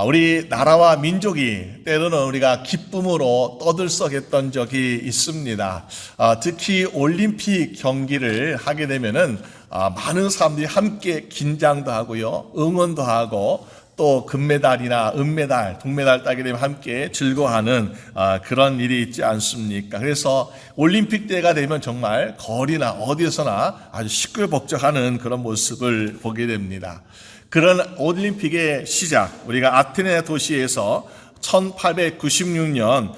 우리 나라와 민족이 때로는 우리가 기쁨으로 떠들썩했던 적이 있습니다. 특히 올림픽 경기를 하게 되면은 많은 사람들이 함께 긴장도 하고요, 응원도 하고 또 금메달이나 은메달, 동메달 따게 되면 함께 즐거워하는 그런 일이 있지 않습니까? 그래서 올림픽 때가 되면 정말 거리나 어디서나 아주 시끌벅적하는 그런 모습을 보게 됩니다. 그런 올림픽의 시작, 우리가 아테네 도시에서 1896년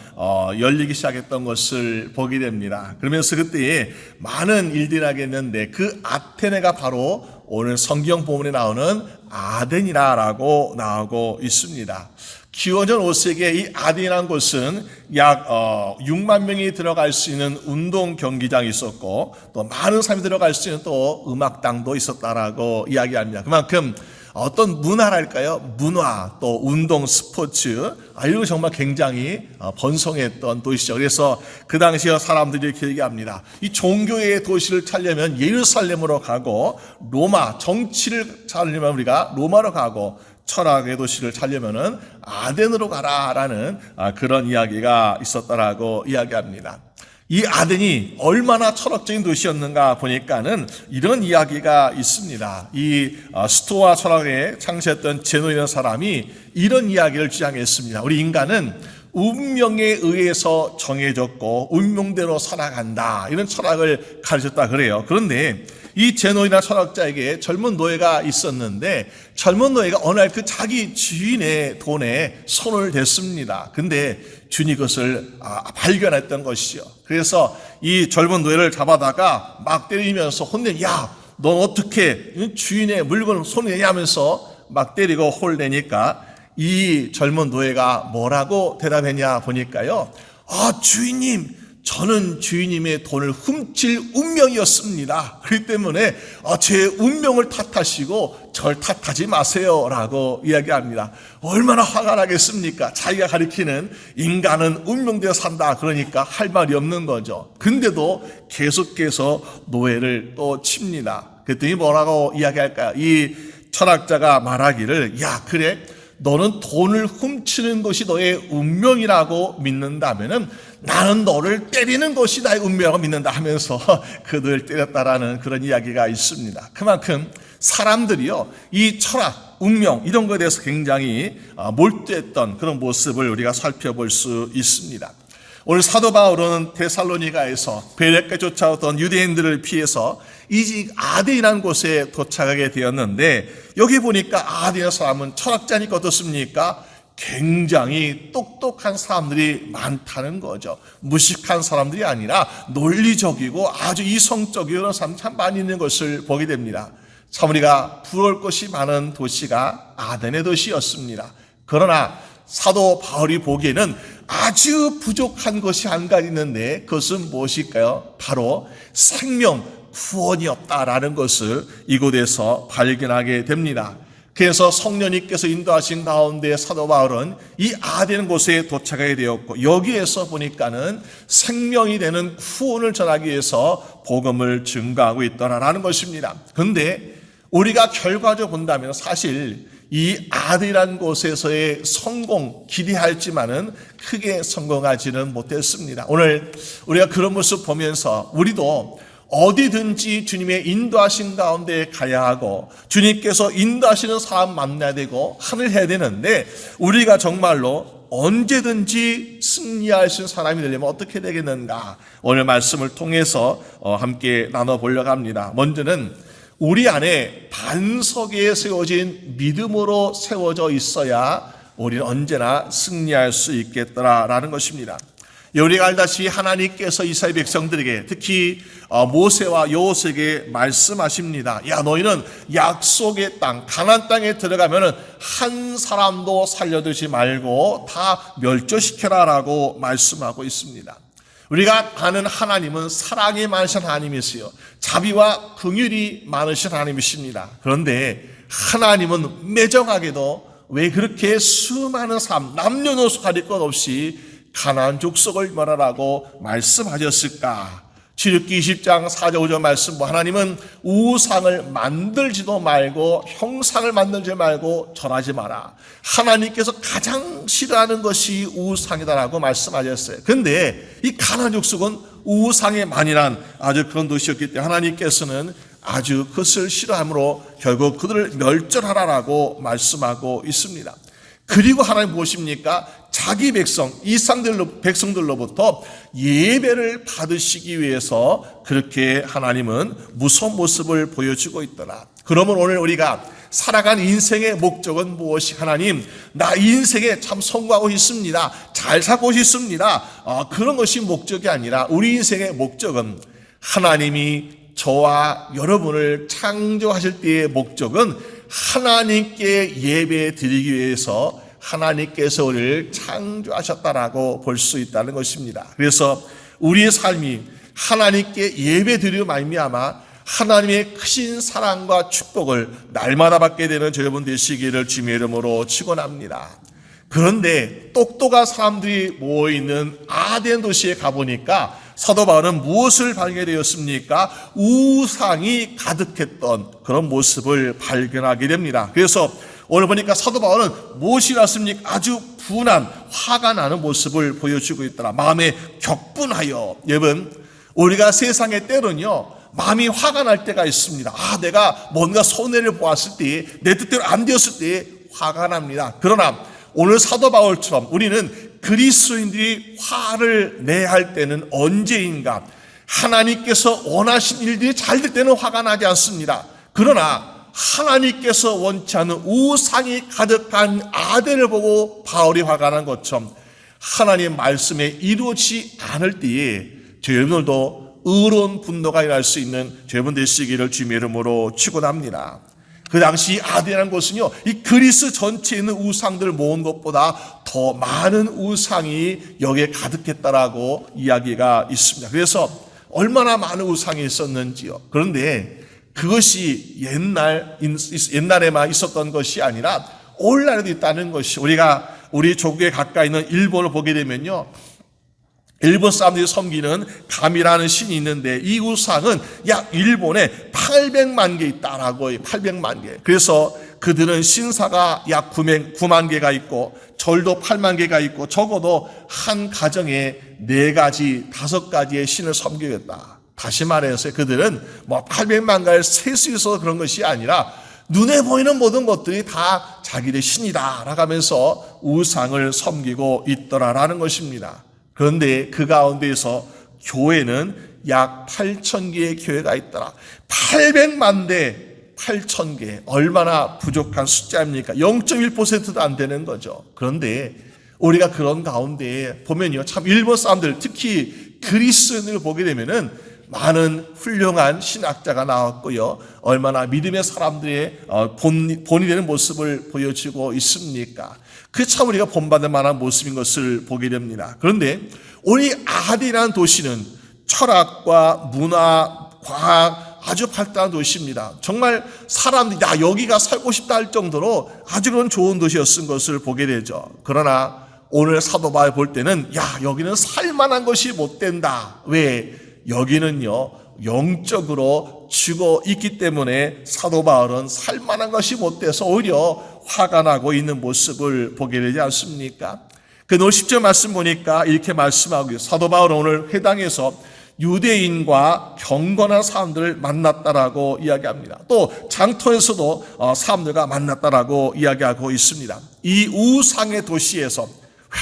열리기 시작했던 것을 보게 됩니다. 그러면서 그때에 많은 일들이 하겠는데 그 아테네가 바로 오늘 성경 본문에 나오는 아덴이라고 나오고 있습니다. 기원전 5세기에 이 아덴이라는 곳은 약 6만 명이 들어갈 수 있는 운동 경기장이 있었고 또 많은 사람이 들어갈 수 있는 또 음악당도 있었다라고 이야기합니다. 그만큼 어떤 문화랄까요? 문화, 또 운동, 스포츠, 이런 거 정말 굉장히 번성했던 도시죠. 그래서 그 당시에 사람들이 이렇게 얘기합니다. 이 종교의 도시를 찾려면 예루살렘으로 가고, 로마, 정치를 찾려면 우리가 로마로 가고, 철학의 도시를 찾려면은 아덴으로 가라라는 그런 이야기가 있었다라고 이야기합니다. 이 아덴이 얼마나 철학적인 도시였는가 보니까는 이런 이야기가 있습니다. 이 스토아 철학에 창시했던 제노이라는 사람이 이런 이야기를 주장했습니다. 우리 인간은 운명에 의해서 정해졌고 운명대로 살아간다, 이런 철학을 가르쳤다 그래요. 그런데 이 제노이나 철학자에게 젊은 노예가 있었는데 젊은 노예가 어느 날 그 자기 주인의 돈에 손을 댔습니다. 근데 주인이 그것을 발견했던 것이죠. 그래서 이 젊은 노예를 잡아다가 막 때리면서 혼내, 야, 넌 어떻게 주인의 물건을 손에 내냐면서 막 때리고 홀내니까 이 젊은 노예가 뭐라고 대답했냐 보니까요, 주인님, 저는 주인님의 돈을 훔칠 운명이었습니다. 그렇기 때문에 제 운명을 탓하시고 절 탓하지 마세요 라고 이야기합니다. 얼마나 화가 나겠습니까? 자기가 가리키는 인간은 운명대로 산다 그러니까 할 말이 없는 거죠. 근데도 계속해서 노예를 또 칩니다. 그랬더니 뭐라고 이야기할까요? 이 철학자가 말하기를, 야, 그래? 너는 돈을 훔치는 것이 너의 운명이라고 믿는다면은 나는 너를 때리는 것이 나의 운명이라고 믿는다 하면서 그들을 때렸다라는 그런 이야기가 있습니다. 그만큼 사람들이요, 이 철학, 운명 이런 것에 대해서 굉장히 몰두했던 그런 모습을 우리가 살펴볼 수 있습니다. 오늘 사도 바울은 데살로니가에서 베레까지 쫓아오던 유대인들을 피해서 이 아덴이라는 곳에 도착하게 되었는데, 여기 보니까 아덴의 사람은 철학자니까 어떻습니까? 굉장히 똑똑한 사람들이 많다는 거죠. 무식한 사람들이 아니라 논리적이고 아주 이성적이고 그런 사람이 참 많이 있는 것을 보게 됩니다. 참 우리가 부러울 것이 많은 도시가 아덴의 도시였습니다. 그러나 사도 바울이 보기에는 아주 부족한 것이 한 가지 있는데 그것은 무엇일까요? 바로 생명, 구원이었다라는 것을 이곳에서 발견하게 됩니다. 그래서 성령님께서 인도하신 가운데 사도 바울은 이 아덴 곳에 도착하게 되었고, 여기에서 보니까는 생명이 되는 구원을 전하기 위해서 복음을 증거하고 있더라라는 것입니다. 그런데 우리가 결과적으로 본다면 사실 이 아덴이라는 곳에서의 성공 기대할지만은 크게 성공하지는 못했습니다. 오늘 우리가 그런 모습 보면서 우리도 어디든지 주님의 인도하신 가운데 가야 하고 주님께서 인도하시는 사람 만나야 되고 하늘 해야 되는데, 우리가 정말로 언제든지 승리하신 사람이 되려면 어떻게 되겠는가, 오늘 말씀을 통해서 함께 나눠보려고 합니다. 먼저는 우리 안에 반석에 세워진 믿음으로 세워져 있어야 우리는 언제나 승리할 수 있겠더라라는 것입니다. 우리가 알다시피 하나님께서 이스라엘 백성들에게, 특히 모세와 여호수아에게 말씀하십니다. 야, 너희는 약속의 땅, 가나안 땅에 들어가면은 한 사람도 살려두지 말고 다 멸절시켜라라고 말씀하고 있습니다. 우리가 아는 하나님은 사랑이 많으신 하나님이세요. 자비와 긍휼이 많으신 하나님이십니다. 그런데 하나님은 매정하게도 왜 그렇게 수많은 사람, 남녀노소 가릴 것 없이 가나안 족속을 멸하라고 말씀하셨을까? 출애굽기 20장 4절 5절 말씀, 하나님은 우상을 만들지도 말고 형상을 만들지 말고 절하지 마라. 하나님께서 가장 싫어하는 것이 우상이다라고 말씀하셨어요. 그런데 이 가나안 족속은 우상에 만연한 아주 그런 도시였기 때문에 하나님께서는 아주 그것을 싫어함으로 결국 그들을 멸절하라라고 말씀하고 있습니다. 그리고 하나님 무엇입니까? 자기 백성들로부터 예배를 받으시기 위해서 그렇게 하나님은 무서운 모습을 보여주고 있더라. 그러면 오늘 우리가 살아간 인생의 목적은 무엇이? 하나님, 나 인생에 참 성공하고 있습니다. 잘 살고 있습니다. 그런 것이 목적이 아니라 우리 인생의 목적은 하나님이 저와 여러분을 창조하실 때의 목적은 하나님께 예배 드리기 위해서 하나님께서 우리를 창조하셨다라고 볼 수 있다는 것입니다. 그래서 우리의 삶이 하나님께 예배 드리고 말미암아 하나님의 크신 사랑과 축복을 날마다 받게 되는 저 여러분 되시기를 주님의 이름으로 축원합니다. 그런데 똑똑한 사람들이 모여있는 아덴 도시에 가보니까 사도 바울은 무엇을 발견되었습니까? 우상이 가득했던 그런 모습을 발견하게 됩니다. 그래서 오늘 보니까 사도 바울은 무엇이 났습니까? 아주 분한, 화가 나는 모습을 보여주고 있더라. 마음에 격분하여. 여러분, 우리가 세상에 때로는요, 마음이 화가 날 때가 있습니다. 내가 뭔가 손해를 보았을 때, 내 뜻대로 안 되었을 때 화가 납니다. 그러나 오늘 사도 바울처럼 우리는 그리스도인들이 화를 내야 할 때는 언제인가? 하나님께서 원하신 일들이 잘 될 때는 화가 나지 않습니다. 그러나 하나님께서 원치 않는 우상이 가득한 아덴을 보고 바울이 화가 난 것처럼 하나님의 말씀에 이루어지지 않을 때에 저희 여러분들도 의로운 분노가 일어날 수 있는 저희 여러분 되시기를 주님의 이름으로 축원합니다. 그 당시 아덴이라는 곳은요, 이 그리스 전체에 있는 우상들을 모은 것보다 더 많은 우상이 여기에 가득했다라고 이야기가 있습니다. 그래서 얼마나 많은 우상이 있었는지요. 그런데 그것이 옛날에만 있었던 것이 아니라 오늘날에도 있다는 것이, 우리 조국에 가까이 있는 일본을 보게 되면요, 일본 사람들이 섬기는 감이라는 신이 있는데 이 우상은 약 일본에 800만 개 있다라고 해요. 800만 개. 그래서 그들은 신사가 약 9만 개가 있고 절도 8만 개가 있고 적어도 한 가정에 4가지, 5가지의 신을 섬기겠다. 다시 말해서 그들은 800만 가지를 셀 수 있어서 그런 것이 아니라 눈에 보이는 모든 것들이 다 자기의 신이다 라고 하면서 우상을 섬기고 있더라라는 것입니다. 그런데 그 가운데에서 교회는 약 8,000개의 교회가 있더라. 800만 대 8,000개. 얼마나 부족한 숫자입니까? 0.1%도 안 되는 거죠. 그런데 우리가 그런 가운데에 보면요, 참 일본 사람들, 특히 그리스인을 보게 되면은 많은 훌륭한 신학자가 나왔고요, 얼마나 믿음의 사람들의 본이 되는 모습을 보여주고 있습니까? 그 참 우리가 본받을 만한 모습인 것을 보게 됩니다. 그런데 우리 아덴이라는 도시는 철학과 문화, 과학 아주 발달한 도시입니다. 정말 사람들이 여기가 살고 싶다 할 정도로 아주 그런 좋은 도시였은 것을 보게 되죠. 그러나 오늘 사도 바울 볼 때는 여기는 살만한 것이 못 된다. 왜? 여기는요, 영적으로 죽어 있기 때문에 사도 바울은 살만한 것이 못 돼서 오히려 화가 나고 있는 모습을 보게 되지 않습니까? 그 오늘 10절 말씀 보니까 이렇게 말씀하고 있어요. 사도 바울은 오늘 회당에서 유대인과 경건한 사람들을 만났다라고 이야기합니다. 또 장터에서도 사람들과 만났다라고 이야기하고 있습니다. 이 우상의 도시에서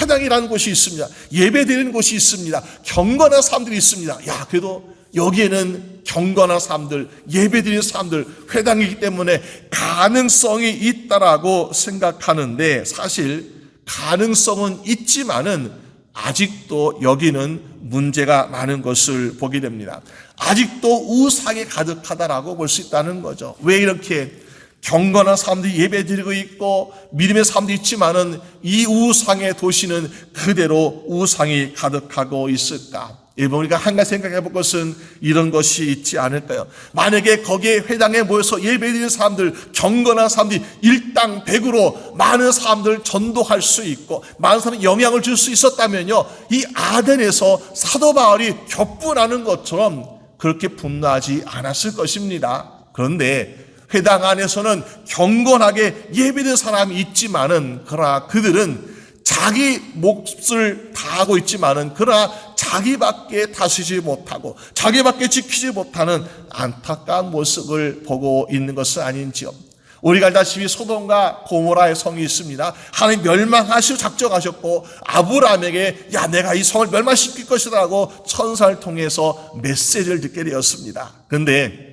회당이라는 곳이 있습니다. 예배드리는 곳이 있습니다. 경건한 사람들이 있습니다. 그래도 여기에는 경건한 사람들, 예배드리는 사람들, 회당이기 때문에 가능성이 있다라고 생각하는데, 사실 가능성은 있지만은 아직도 여기는 문제가 많은 것을 보게 됩니다. 아직도 우상이 가득하다라고 볼 수 있다는 거죠. 왜 이렇게 경건한 사람들이 예배드리고 있고 믿음의 사람도 있지만은 이 우상의 도시는 그대로 우상이 가득하고 있을까? 여러분, 우리가 한 가지 생각해 볼 것은 이런 것이 있지 않을까요? 만약에 거기에 회당에 모여서 예배드리는 사람들, 경건한 사람들이 일당백으로 많은 사람들을 전도할 수 있고 많은 사람에 영향을 줄 수 있었다면요, 이 아덴에서 사도 바울이 격분하는 것처럼 그렇게 분노하지 않았을 것입니다. 그런데 회당 안에서는 경건하게 예배드리는 사람이 있지만은, 그러나 그들은 자기 몫을 다하고 있지만은, 그러나 자기밖에 다스리지 못하고 자기밖에 지키지 못하는 안타까운 모습을 보고 있는 것은 아닌지요. 우리가 알다시피 소돔과 고모라의 성이 있습니다. 하나님 멸망하시고 작정하셨고 아브라함에게 야, 내가 이 성을 멸망시킬 것이다 라고 천사를 통해서 메시지를 듣게 되었습니다. 그런데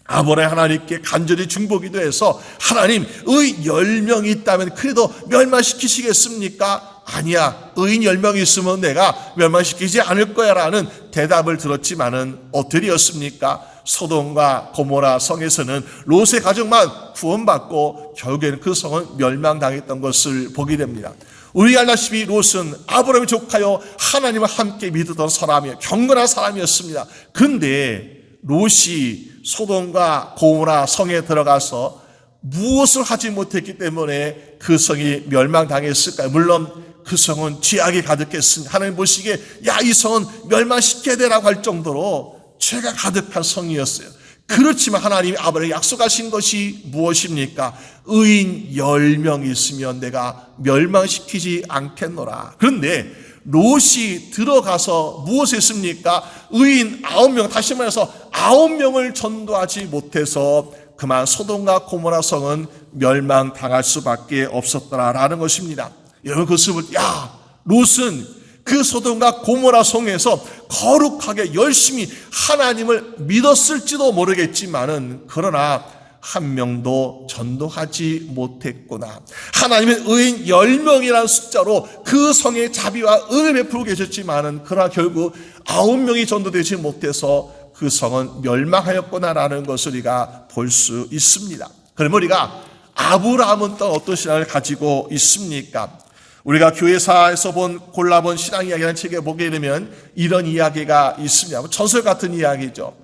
아브라함이 하나님께 간절히 중보기도 해서 하나님, 의 10명이 있다면 그래도 멸망시키시겠습니까? 아니야, 의인 10명이 있으면 내가 멸망시키지 않을 거야 라는 대답을 들었지만은 어떻게 되었습니까? 소돔과 고모라 성에서는 롯의 가족만 구원받고 결국에는 그 성은 멸망당했던 것을 보게 됩니다. 우리가 알다시피 롯은 아브라함이 족하여 하나님을 함께 믿었던 사람이에요. 경건한 사람이었습니다. 그런데 롯이 소돔과 고모라 성에 들어가서 무엇을 하지 못했기 때문에 그 성이 멸망당했을까요? 물론 그 성은 죄악이 가득했으니 하나님 보시기에 야, 이 성은 멸망시켜야 되라고 할 정도로 죄가 가득한 성이었어요. 그렇지만 하나님이 아브라함에게 약속하신 것이 무엇입니까? 의인 10명이 있으면 내가 멸망시키지 않겠노라. 그런데 롯이 들어가서 무엇을 했습니까? 의인 9명, 다시 말해서 9명을 전도하지 못해서 그만 소돔과 고모라 성은 멸망당할 수밖에 없었더라라는 것입니다. 여러분, 그것을 볼 때, 야, 롯은 그 소돔과 고모라 성에서 거룩하게 열심히 하나님을 믿었을지도 모르겠지만은, 그러나 한 명도 전도하지 못했구나. 하나님은 의인 10명이라는 숫자로 그 성의 자비와 은을 베풀고 계셨지만은, 그러나 결국 9명이 전도되지 못해서 그 성은 멸망하였구나라는 것을 우리가 볼 수 있습니다. 그러면 우리가 아브라함은 또 어떤 신앙을 가지고 있습니까? 우리가 교회사에서 골라본 신앙 이야기라는 책에 보게 되면 이런 이야기가 있습니다. 전설 같은 이야기죠.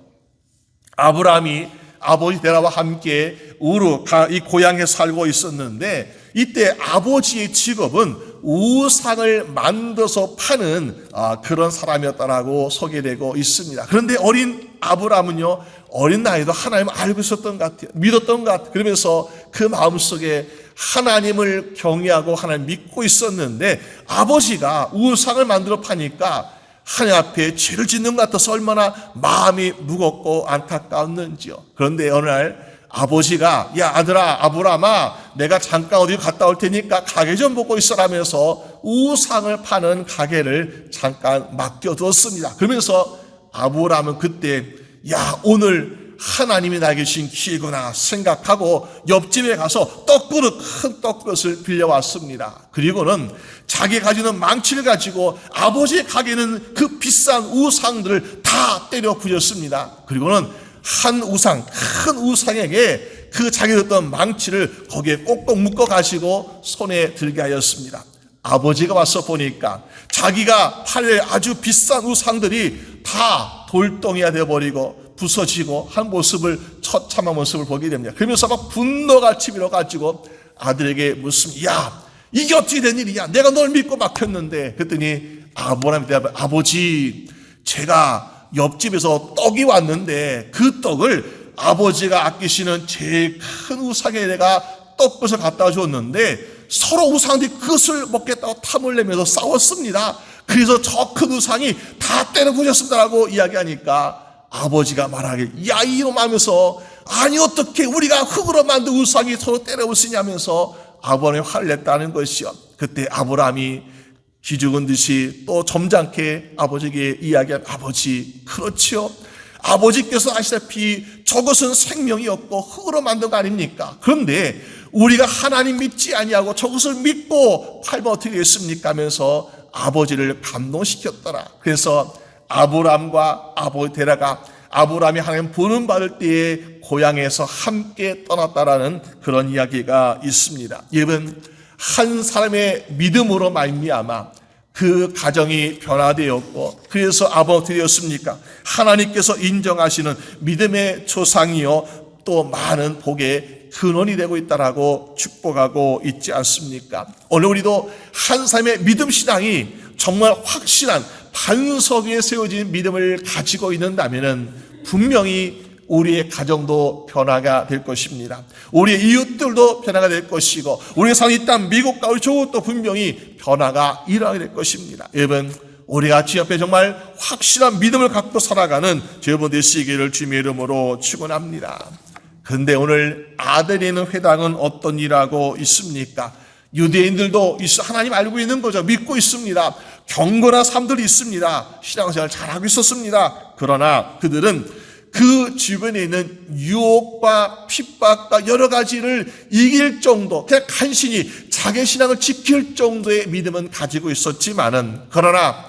아브라함이 아버지 데라와 함께 우르, 이 고향에 살고 있었는데, 이때 아버지의 직업은 우상을 만들어서 파는 그런 사람이었다라고 소개되고 있습니다. 그런데 어린 아브라함은요, 어린 나이도 하나님을 알고 있었던 것 같아요. 믿었던 것 같아요. 그러면서 그 마음속에 하나님을 경외하고 하나님 믿고 있었는데, 아버지가 우상을 만들어 파니까 하나님 앞에 죄를 짓는 것 같아서 얼마나 마음이 무겁고 안타까웠는지요. 그런데 어느 날 아버지가 야, 아들아, 아브라함아, 내가 잠깐 어디 갔다 올 테니까 가게 좀 보고 있으라면서 우상을 파는 가게를 잠깐 맡겨두었습니다. 그러면서 아브라함은 그때 야, 오늘 하나님이 나에게 주신 기회구나 생각하고 옆집에 가서 큰 떡그릇을 빌려왔습니다. 그리고는 자기 가지는 망치를 가지고 아버지의 가게는 그 비싼 우상들을 다 때려 부셨습니다. 그리고는 한 우상, 큰 우상에게 그 자기 들었던 망치를 거기에 꼭꼭 묶어 가지고 손에 들게 하였습니다. 아버지가 와서 보니까 자기가 팔에 아주 비싼 우상들이 다 돌덩이가 되어버리고 부서지고 한 모습을, 처참한 모습을 보게 됩니다. 그러면서 막 분노가 치밀어 가지고 아들에게 묻습니다. 야, 이게 어떻게 된 일이냐? 내가 널 믿고 맡겼는데. 그랬더니 아브라함이 대답해, 아버지, 제가 옆집에서 떡이 왔는데 그 떡을 아버지가 아끼시는 제일 큰 우상에 내가 떡것을 갖다 줬는데 서로 우상들이 그것을 먹겠다고 탐을 내면서 싸웠습니다. 그래서 저 큰 우상이 다 때려 부셨습니다라고 이야기하니까 아버지가 말하길, 야, 이놈 하면서, 아니, 어떻게 우리가 흙으로 만든 우상이 서로 때려 부수냐면서 아브라함이 화를 냈다는 것이요. 그때 아브라함이 기죽은 듯이 또 점잖게 아버지에게 이야기한, 아버지, 그렇지요. 아버지께서 아시다시피 저것은 생명이었고 흙으로 만든 거 아닙니까? 그런데 우리가 하나님 믿지 아니하고 저것을 믿고 팔면 어떻게 되겠습니까? 하면서 아버지를 감동시켰더라. 그래서 아브라함과 아버지 데라가 아브라함이 하나님 보는 받을 때에 고향에서 함께 떠났다라는 그런 이야기가 있습니다. 여러분, 한 사람의 믿음으로 말미암아 그 가정이 변화되었고, 그래서 아버지 되었습니까? 하나님께서 인정하시는 믿음의 조상이요 또 많은 복의 근원이 되고 있다라고 축복하고 있지 않습니까? 오늘 우리도 한 삶의 믿음 신앙이 정말 확실한 반석 위에 세워진 믿음을 가지고 있는다면은 분명히 우리의 가정도 변화가 될 것입니다. 우리의 이웃들도 변화가 될 것이고, 우리가 사는 이 땅 미국과 우리 조국도 분명히 변화가 일어나게 될 것입니다. 여러분, 우리가 주 앞에 정말 확실한 믿음을 갖고 살아가는 여러분 되시기를 주님의 이름으로 축원합니다. 그런데 오늘 아델에 있는 회당은 어떤 일하고 있습니까? 유대인들도 하나님 알고 있는 거죠. 믿고 있습니다. 경건한 사람들이 있습니다. 신앙생활 잘하고 있었습니다. 그러나 그들은 그 주변에 있는 유혹과 핍박과 여러 가지를 이길 정도, 그냥 간신히 자기 신앙을 지킬 정도의 믿음은 가지고 있었지만은, 그러나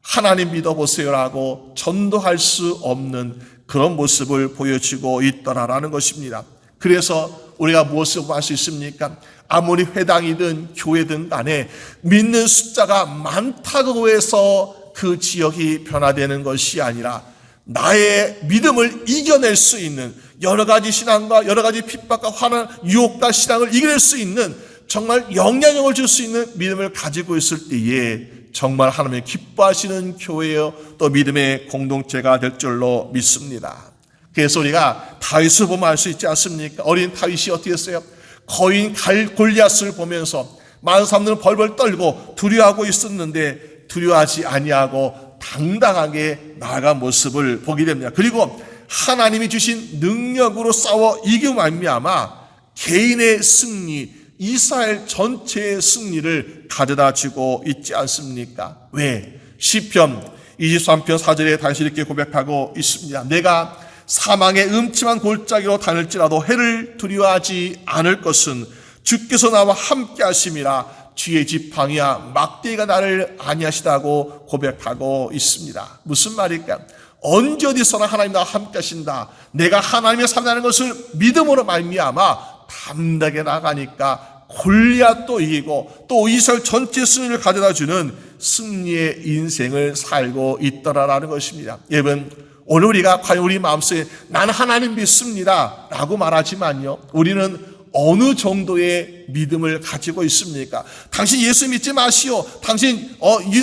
하나님 믿어보세요라고 전도할 수 없는 그런 모습을 보여주고 있더라라는 것입니다. 그래서 우리가 무엇을 할 수 있습니까? 아무리 회당이든 교회든 간에 믿는 숫자가 많다고 해서 그 지역이 변화되는 것이 아니라, 나의 믿음을 이겨낼 수 있는 여러 가지 신앙과 여러 가지 핍박과 화난 유혹과 신앙을 이겨낼 수 있는 정말 영향력을 줄 수 있는 믿음을 가지고 있을 때에 정말 하나님의 기뻐하시는 교회요 또 믿음의 공동체가 될 줄로 믿습니다. 그래서 우리가 다윗을 보면 알 수 있지 않습니까? 어린 다윗이 어떻게 했어요? 거인 골리앗을 보면서 많은 사람들은 벌벌 떨고 두려워하고 있었는데 두려워하지 아니하고 당당하게 나아간 모습을 보게 됩니다. 그리고 하나님이 주신 능력으로 싸워 이기고 말미암아 개인의 승리, 이스라엘 전체의 승리를 가져다 주고 있지 않습니까? 왜? 시편 23편 4절에 다시 이렇게 고백하고 있습니다. 내가 사망의 음침한 골짜기로 다닐지라도 해를 두려워하지 않을 것은 주께서 나와 함께 하심이라. 주의 지팡이야 막대기가 나를 안위하시다고 고백하고 있습니다. 무슨 말일까? 언제 어디서나 하나님 나와 함께 하신다. 내가 하나님의 삶이라는 것을 믿음으로 말미암아 담대하게 나가니까 골리앗도 이기고 또 이스라엘 전체 승리를 가져다주는 승리의 인생을 살고 있더라라는 것입니다. 여러분, 오늘 우리가 과연 우리 마음속에 나는 하나님 믿습니다 라고 말하지만요, 우리는 어느 정도의 믿음을 가지고 있습니까? 당신 예수 믿지 마시오. 당신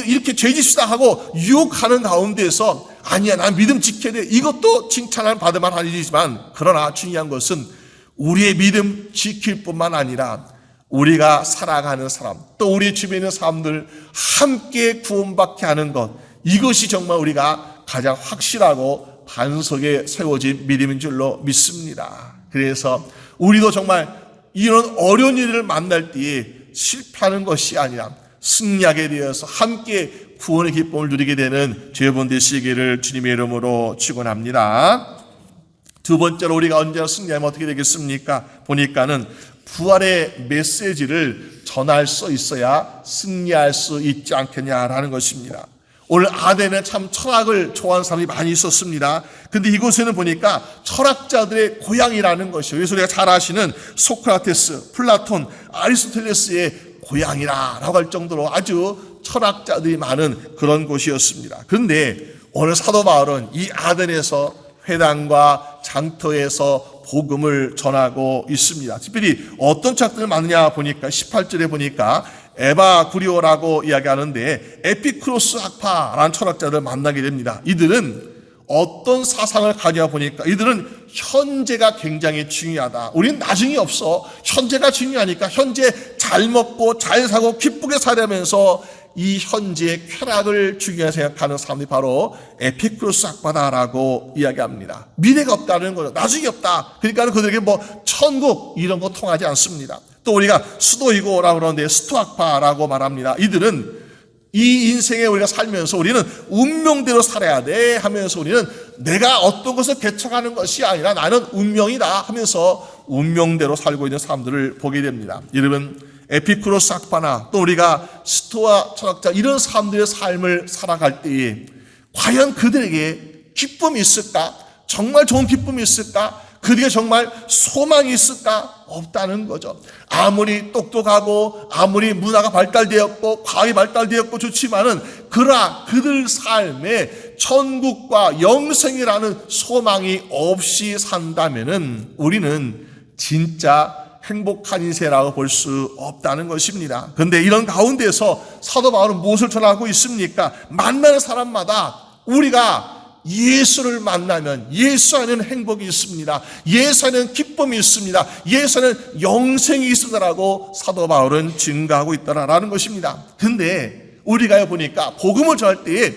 이렇게 죄짓시다 하고 유혹하는 가운데서 아니야, 난 믿음 지켜야 돼. 이것도 칭찬을 받을 만한 일이지만, 그러나 중요한 것은 우리의 믿음 지킬 뿐만 아니라 우리가 살아가는 사람, 또 우리 주변에 있는 사람들 함께 구원받게 하는 것, 이것이 정말 우리가 가장 확실하고 반석에 세워진 믿음인 줄로 믿습니다. 그래서 우리도 정말 이런 어려운 일을 만날 때에 실패하는 것이 아니라 승리하게 되어서 함께 구원의 기쁨을 누리게 되는 여러분 되시기를 주님의 이름으로 축원합니다. 두 번째로 우리가 언제나 승리하면 어떻게 되겠습니까? 보니까는 부활의 메시지를 전할 수 있어야 승리할 수 있지 않겠냐라는 것입니다. 오늘 아덴에 참 철학을 좋아하는 사람이 많이 있었습니다. 근데 이곳에는 보니까 철학자들의 고향이라는 것이요, 그래서 우리가 잘 아시는 소크라테스, 플라톤, 아리스토텔레스의 고향이라고 할 정도로 아주 철학자들이 많은 그런 곳이었습니다. 그런데 오늘 사도 바울은 이 아덴에서 회당과 장터에서 복음을 전하고 있습니다. 특별히 어떤 철학들이 많느냐 보니까 18절에 보니까 에바구리오라고 이야기하는데 에피쿠로스 학파라는 철학자들 만나게 됩니다. 이들은 어떤 사상을 가냐 보니까 이들은 현재가 굉장히 중요하다. 우리는 나중이 없어. 현재가 중요하니까 현재 잘 먹고 잘 사고 기쁘게 살려면서 이 현재의 쾌락을 중요하게 생각하는 사람들이 바로 에피쿠로스 학파다라고 이야기합니다. 미래가 없다는 거죠. 나중이 없다. 그러니까 그들에게 천국 이런 거 통하지 않습니다. 또 우리가 스토이고라고 그러는데 스토학파라고 말합니다. 이들은 이 인생에 우리가 살면서 우리는 운명대로 살아야 돼 하면서 우리는 내가 어떤 것을 개척하는 것이 아니라 나는 운명이다 하면서 운명대로 살고 있는 사람들을 보게 됩니다. 여러분, 에피쿠로스 학파나 또 우리가 스토아 철학자 이런 사람들의 삶을 살아갈 때에 과연 그들에게 기쁨이 있을까? 정말 좋은 기쁨이 있을까? 그들에게 정말 소망이 있을까? 없다는 거죠. 아무리 똑똑하고 아무리 문화가 발달되었고 과학이 발달되었고 좋지만은 그러나 그들 삶에 천국과 영생이라는 소망이 없이 산다면은 우리는 진짜 행복한 인생이라고 볼 수 없다는 것입니다. 그런데 이런 가운데서 사도 바울은 무엇을 전하고 있습니까? 만나는 사람마다 우리가 예수를 만나면 예수 안에는 행복이 있습니다. 예수 안에는 기쁨이 있습니다. 예수 안에는 영생이 있으라고 사도 바울은 증거하고 있다라는 것입니다. 그런데 우리가 보니까 복음을 전할 때에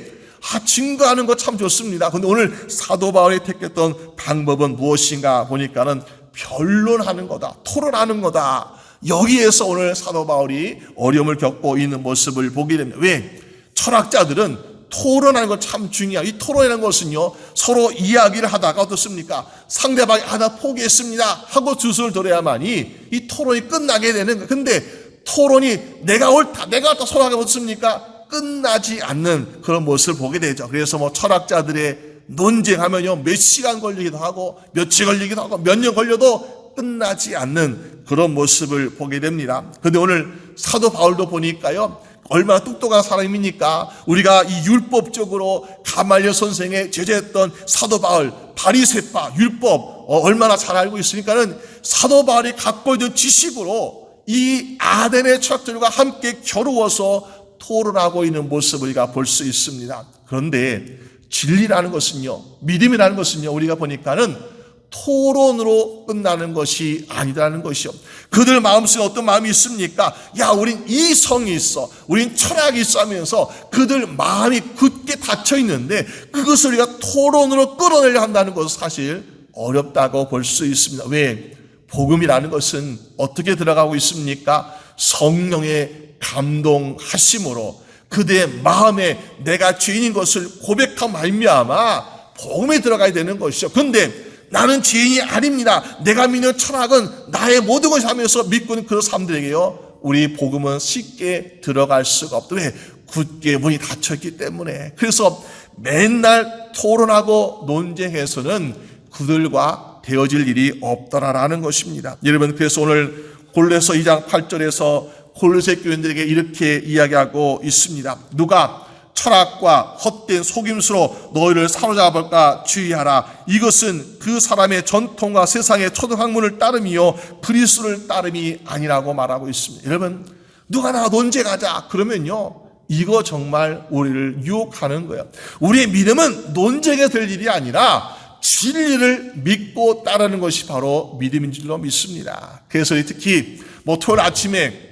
증거하는 거 참 좋습니다. 그런데 오늘 사도 바울이 택했던 방법은 무엇인가 보니까는 변론하는 거다, 토론하는 거다. 여기에서 오늘 사도 바울이 어려움을 겪고 있는 모습을 보게 됩니다. 왜? 철학자들은 토론하는 건 참 중요해요. 이 토론이라는 것은요, 서로 이야기를 하다가 어떻습니까? 상대방이 나 포기했습니다 하고 주술을 들어야만이 이 토론이 끝나게 되는 거예요. 근데 토론이 내가 옳다 소리하게 어떻습니까? 끝나지 않는 그런 모습을 보게 되죠. 그래서 철학자들의 논쟁하면요, 몇 시간 걸리기도 하고 며칠 걸리기도 하고 몇 년 걸려도 끝나지 않는 그런 모습을 보게 됩니다. 그런데 오늘 사도 바울도 보니까요, 얼마나 똑똑한 사람입니까? 우리가 이 율법적으로 가말리엘 선생의 제자였던 사도 바울, 바리새파, 율법 얼마나 잘 알고 있으니까는 사도 바울이 갖고 있는 지식으로 이 아덴의 철학들과 함께 겨루어서 토론하고 있는 모습을 우리가 볼 수 있습니다. 그런데 진리라는 것은요, 믿음이라는 것은요, 우리가 보니까는 토론으로 끝나는 것이 아니라는 것이요. 그들 마음속에 어떤 마음이 있습니까? 우린 이성이 있어, 우린 철학이 있어 하면서 그들 마음이 굳게 닫혀 있는데 그것을 우리가 토론으로 끌어내려 한다는 것은 사실 어렵다고 볼 수 있습니다. 왜? 복음이라는 것은 어떻게 들어가고 있습니까? 성령의 감동하심으로 그들의 마음에 내가 죄인인 것을 고백한 말미암아 복음에 들어가야 되는 것이죠. 그런데 나는 죄인이 아닙니다, 내가 믿는 철학은 나의 모든 것이 하면서 믿고 있는 그런 사람들에게요, 우리 복음은 쉽게 들어갈 수가 없다. 왜? 굳게 문이 닫혔기 때문에. 그래서 맨날 토론하고 논쟁해서는 그들과 되어질 일이 없더라라는 것입니다. 여러분, 그래서 오늘 골로새 2장 8절에서 골로새 교인들에게 이렇게 이야기하고 있습니다. 누가 철학과 헛된 속임수로 너희를 사로잡을까 주의하라. 이것은 그 사람의 전통과 세상의 초등학문을 따름이요 그리스도를 따름이 아니라고 말하고 있습니다. 여러분, 누가 나와 논쟁하자 그러면요, 이거 정말 우리를 유혹하는 거예요. 우리의 믿음은 논쟁에 될 일이 아니라 진리를 믿고 따르는 것이 바로 믿음인 줄로 믿습니다. 그래서 특히 토요일 아침에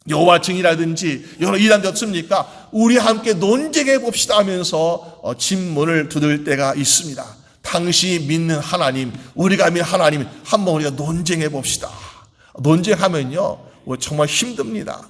여호와 증인이라든지 여러 이단들 없습니까? 우리 함께 논쟁해 봅시다 하면서 진문을 두들 때가 있습니다. 당신이 믿는 하나님, 우리가 믿는 하나님, 한번 우리가 논쟁해 봅시다. 논쟁하면요, 정말 힘듭니다.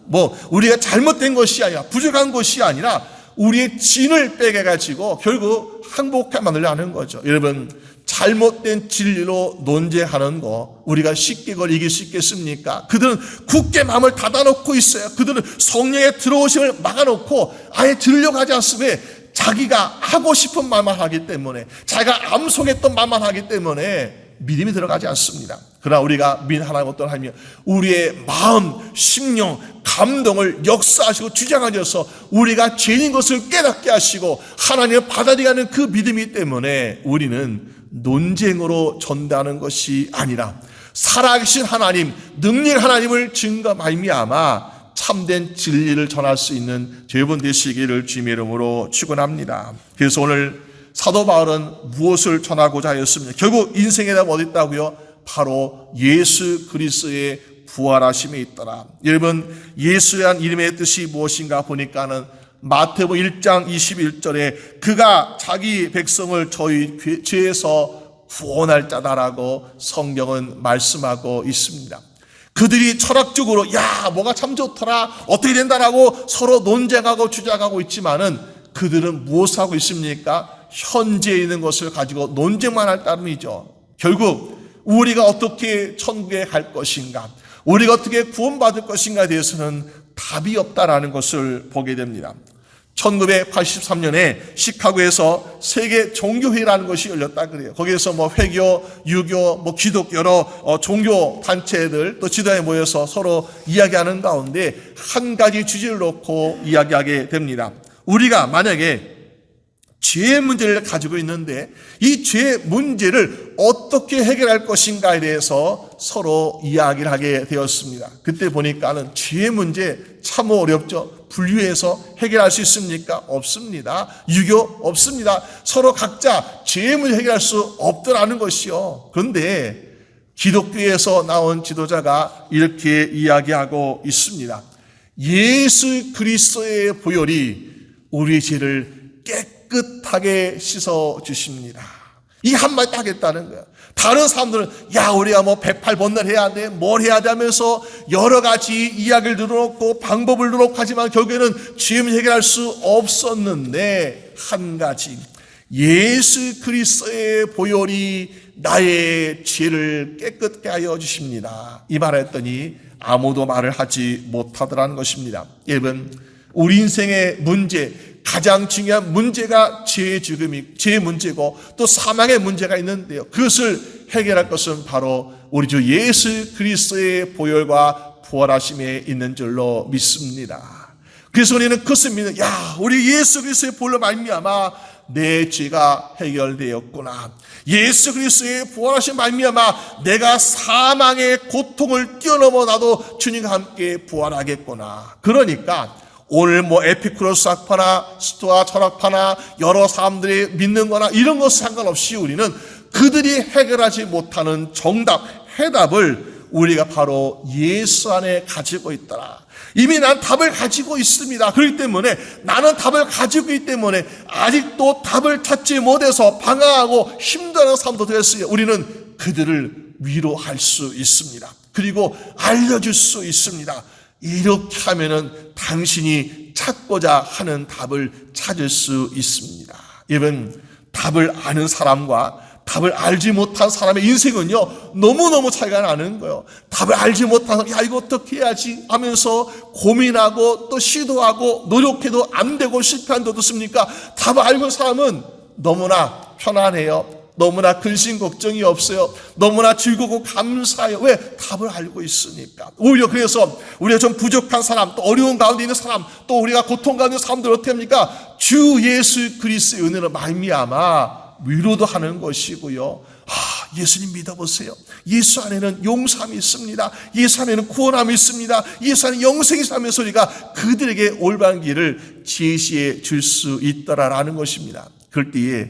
우리가 잘못된 것이 아니라, 부족한 것이 아니라 우리의 진을 빼가지고 결국 항복하게 만들려 하는 거죠. 여러분, 잘못된 진리로 논쟁하는 거 우리가 쉽게 그걸 이길 수 있겠습니까? 그들은 굳게 마음을 닫아놓고 있어요. 그들은 성령의 들어오심을 막아놓고 아예 들으려고 하지 않으면 자기가 하고 싶은 말만 하기 때문에, 자기가 암송했던 말만 하기 때문에 믿음이 들어가지 않습니다. 그러나 우리가 믿는 하나님 어떤 하나님이요, 우리의 마음, 심령, 감동을 역사하시고 주장하셔서 우리가 죄인 것을 깨닫게 하시고 하나님을 받아들이게 하는 그 믿음이기 때문에 우리는 논쟁으로 전달하는 것이 아니라 살아계신 하나님, 능력 하나님을 증거 말미암아 참된 진리를 전할 수 있는 여러분 되시기를 주님의 이름으로 축원합니다. 그래서 오늘 사도 바울은 무엇을 전하고자 하였습니까? 결국 인생에 답은 어디 있다고요? 바로 예수 그리스도의 부활하심에 있더라. 여러분, 예수란 이름의 뜻이 무엇인가 보니까는 마태복음 1장 21절에 그가 자기 백성을 저희 죄에서 구원할 자다라고 성경은 말씀하고 있습니다. 그들이 철학적으로 뭐가 참 좋더라, 어떻게 된다라고 서로 논쟁하고 주장하고 있지만은 그들은 무엇을 하고 있습니까? 현재에 있는 것을 가지고 논쟁만 할 따름이죠. 결국 우리가 어떻게 천국에 갈 것인가, 우리가 어떻게 구원받을 것인가에 대해서는 답이 없다라는 것을 보게 됩니다. 1983년에 시카고에서 세계 종교회의라는 것이 열렸다 그래요. 거기에서 회교, 유교, 기독 여러 종교 단체들 또 지도에 모여서 서로 이야기하는 가운데 한 가지 주제를 놓고 이야기하게 됩니다. 우리가 만약에 죄의 문제를 가지고 있는데 이 죄의 문제를 어떻게 해결할 것인가에 대해서 서로 이야기를 하게 되었습니다. 그때 보니까는 죄의 문제 참 어렵죠. 분류해서 해결할 수 있습니까? 없습니다. 유교 없습니다. 서로 각자 죄의 문제 해결할 수 없더라는 것이요. 그런데 기독교에서 나온 지도자가 이렇게 이야기하고 있습니다. 예수 그리스도의 보혈이 우리의 죄를 깨끗하게 씻어 주십니다. 이 한마디 하겠다는 거야. 다른 사람들은 우리가 108번을 해야 돼, 뭘 해야 돼 하면서 여러 가지 이야기를 늘어놓고 방법을 늘어놓고 하지만 결국에는 죄를 해결할 수 없었는데 한 가지, 예수 그리스도의 보혈이 나의 죄를 깨끗게 하여 주십니다. 이 말을 했더니 아무도 말을 하지 못하더라는 것입니다. 여러분, 우리 인생의 문제, 가장 중요한 문제가 죄의 죽음이, 죄의 문제고 또 사망의 문제가 있는데요. 그것을 해결할 것은 바로 우리 주 예수 그리스도의 보혈과 부활하심에 있는 줄로 믿습니다. 그래서 우리는 그것을 믿는, 우리 예수 그리스도의 보혈로 말미암아 내 죄가 해결되었구나. 예수 그리스도의 부활하신 말미암아 내가 사망의 고통을 뛰어넘어 나도 주님과 함께 부활하겠구나. 그러니까 오늘 에피쿠로스 학파나 스토아 철학파나 여러 사람들이 믿는 거나 이런 것 상관없이 우리는 그들이 해결하지 못하는 정답, 해답을 우리가 바로 예수 안에 가지고 있더라. 이미 난 답을 가지고 있습니다. 그렇기 때문에 나는 답을 가지고 있기 때문에 아직도 답을 찾지 못해서 방황하고 힘들어하는 사람도 되었으니 우리는 그들을 위로할 수 있습니다. 그리고 알려줄 수 있습니다. 이렇게 하면은 당신이 찾고자 하는 답을 찾을 수 있습니다. 여러분, 답을 아는 사람과 답을 알지 못한 사람의 인생은요, 너무너무 차이가 나는 거예요. 답을 알지 못한 사람, 이거 어떻게 해야지 하면서 고민하고 또 시도하고 노력해도 안 되고 실패한 데 어떻습니까? 답을 알고 있는 사람은 너무나 편안해요. 너무나 근심 걱정이 없어요. 너무나 즐겁고 감사해요. 왜? 답을 알고 있으니까. 오히려 그래서 우리가 좀 부족한 사람, 또 어려운 가운데 있는 사람, 또 우리가 고통 가운데 있는 사람들 어떻게 합니까? 주 예수 그리스도의 은혜로 말미암아 위로도 하는 것이고요. 예수님 믿어보세요. 예수 안에는 용서함이 있습니다. 예수 안에는 구원함이 있습니다. 예수 안에 영생이 있다는 소리가 그들에게 올바른 길을 제시해 줄 수 있더라라는 것입니다. 그럴 때에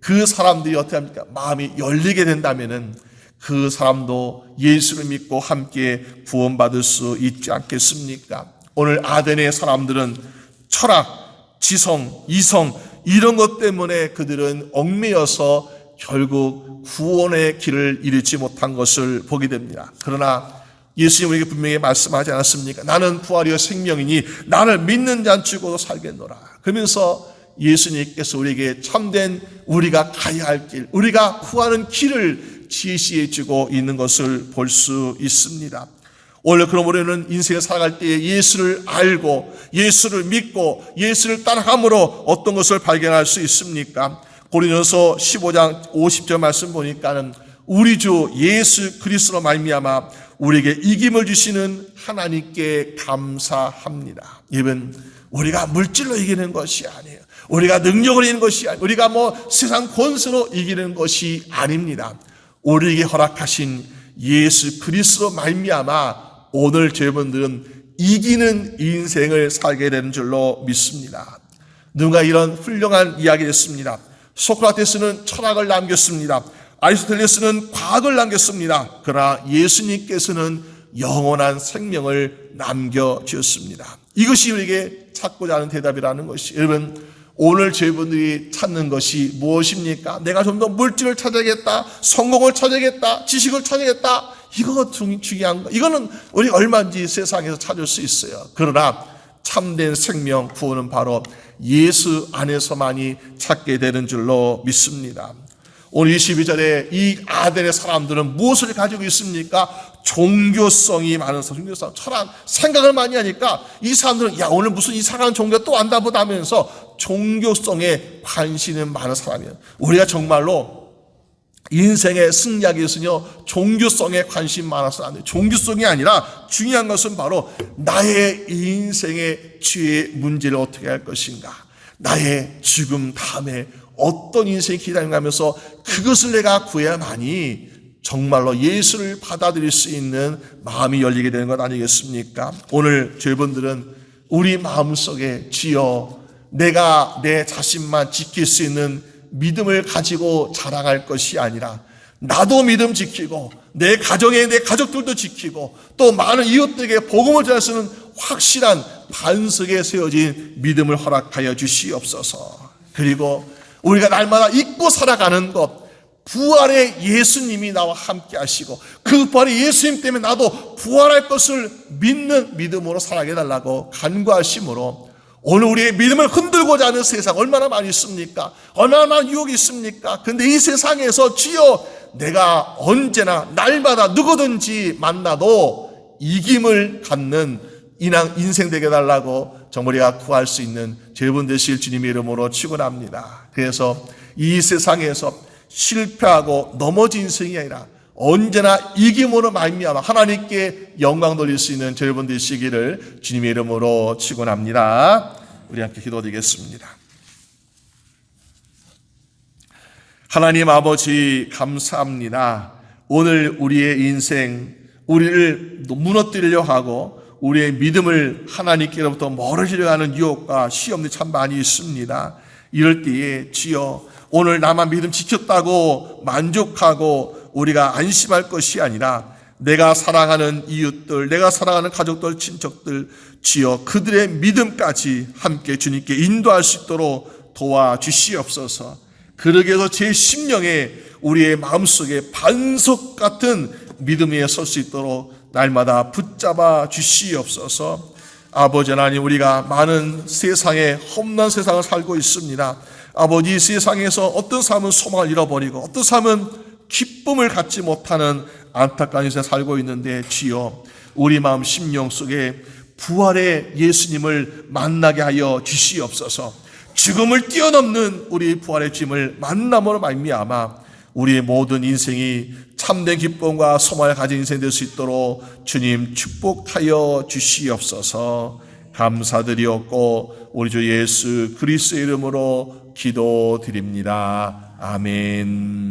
그 사람들이 어떻게 합니까? 마음이 열리게 된다면은 그 사람도 예수를 믿고 함께 구원받을 수 있지 않겠습니까? 오늘 아덴의 사람들은 철학, 지성, 이성 이런 것 때문에 그들은 얽매여서 결국 구원의 길을 이루지 못한 것을 보게 됩니다. 그러나 예수님 우리에게 분명히 말씀하지 않았습니까? 나는 부활이요 생명이니 나를 믿는 자는 죽어도 살겠노라. 그러면서 예수님께서 우리에게 참된 우리가 가야 할 길, 우리가 구하는 길을 지시해 주고 있는 것을 볼 수 있습니다. 원래 그럼 우리는 인생을 살아갈 때 예수를 알고 예수를 믿고 예수를 따라감으로 어떤 것을 발견할 수 있습니까? 고린도서 15장 50절 말씀 보니까는 우리 주 예수 그리스도로 말미암아 우리에게 이김을 주시는 하나님께 감사합니다. 여러분, 우리가 물질로 이기는 것이 아니에요. 우리가 능력을 이기는 것이 아니에요. 우리가 세상 권세로 이기는 것이 아닙니다. 우리에게 허락하신 예수 그리스도로 말미암아 오늘 저희분들은 이기는 인생을 살게 되는 줄로 믿습니다. 누가 이런 훌륭한 이야기를 했습니다. 소크라테스는 철학을 남겼습니다. 아리스토텔레스는 과학을 남겼습니다. 그러나 예수님께서는 영원한 생명을 남겨주셨습니다. 이것이 우리에게 찾고자 하는 대답이라는 것이, 여러분, 오늘 저희분들이 찾는 것이 무엇입니까? 내가 좀 더 물질을 찾아야겠다, 성공을 찾아야겠다, 지식을 찾아야겠다. 이거 중요한 거. 이거는 우리 얼마든지 세상에서 찾을 수 있어요. 그러나 참된 생명, 구원은 바로 예수 안에서만이 찾게 되는 줄로 믿습니다. 오늘 22절에 이 아덴의 사람들은 무엇을 가지고 있습니까? 종교성이 많은 사람, 종교성, 철학, 생각을 많이 하니까 이 사람들은 야, 오늘 무슨 이상한 종교 또 왔나 보다 하면서 종교성에 관심이 많은 사람이에요. 우리가 정말로 인생의 승리하기 위해서는요, 종교성에 관심 많아서 안 돼요. 종교성이 아니라 중요한 것은 바로 나의 인생의 죄의 문제를 어떻게 할 것인가, 나의 죽음 다음에 어떤 인생이 기다리면서 그것을 내가 구해야만이 정말로 예수를 받아들일 수 있는 마음이 열리게 되는 것 아니겠습니까? 오늘 저희분들은 우리 마음속에 주여 내가 내 자신만 지킬 수 있는 믿음을 가지고 자랑할 것이 아니라 나도 믿음 지키고 내 가정에 내 가족들도 지키고 또 많은 이웃들에게 복음을 전할 수 있는 확실한 반석에 세워진 믿음을 허락하여 주시옵소서. 그리고 우리가 날마다 잊고 살아가는 것, 부활의 예수님이 나와 함께 하시고 그 부활의 예수님 때문에 나도 부활할 것을 믿는 믿음으로 살아가게 해달라고 간구하심으로 오늘 우리의 믿음을 흔들고자 하는 세상 얼마나 많이 있습니까? 얼마나 많은 유혹이 있습니까? 근데 이 세상에서 주여 내가 언제나 날마다 누구든지 만나도 이김을 갖는 인생 되게 해달라고 정말 우리가 구할 수 있는 여러분 되실 주님의 이름으로 축원합니다. 그래서 이 세상에서 실패하고 넘어진 인생이 아니라 언제나 이김으로 말미암아 하나님께 영광 돌릴 수 있는 여러분 되시기를 주님의 이름으로 축원합니다. 우리 함께 기도드리겠습니다. 하나님 아버지 감사합니다. 오늘 우리의 인생, 우리를 무너뜨리려 하고 우리의 믿음을 하나님께로부터 멀어지려 하는 유혹과 시험들이 참 많이 있습니다. 이럴 때에 주여 오늘 나만 믿음 지켰다고 만족하고 우리가 안심할 것이 아니라 내가 사랑하는 이웃들, 내가 사랑하는 가족들, 친척들, 주여 그들의 믿음까지 함께 주님께 인도할 수 있도록 도와주시옵소서. 그러기 위해서 제 심령에 우리의 마음속에 반석 같은 믿음 위에 설 수 있도록 날마다 붙잡아 주시옵소서. 아버지 하나님, 우리가 많은 세상에 험난 세상을 살고 있습니다. 아버지, 세상에서 어떤 사람은 소망을 잃어버리고 어떤 사람은 기쁨을 갖지 못하는 안타까운 인생을 살고 있는데 주여 우리 마음 심령 속에 부활의 예수님을 만나게 하여 주시옵소서. 죽음을 뛰어넘는 우리 부활의 주님을 만남으로 말미암아 우리의 모든 인생이 참된 기쁨과 소망을 가진 인생 될 수 있도록 주님 축복하여 주시옵소서. 감사드리옵고 우리 주 예수 그리스도의 이름으로 기도드립니다. 아멘.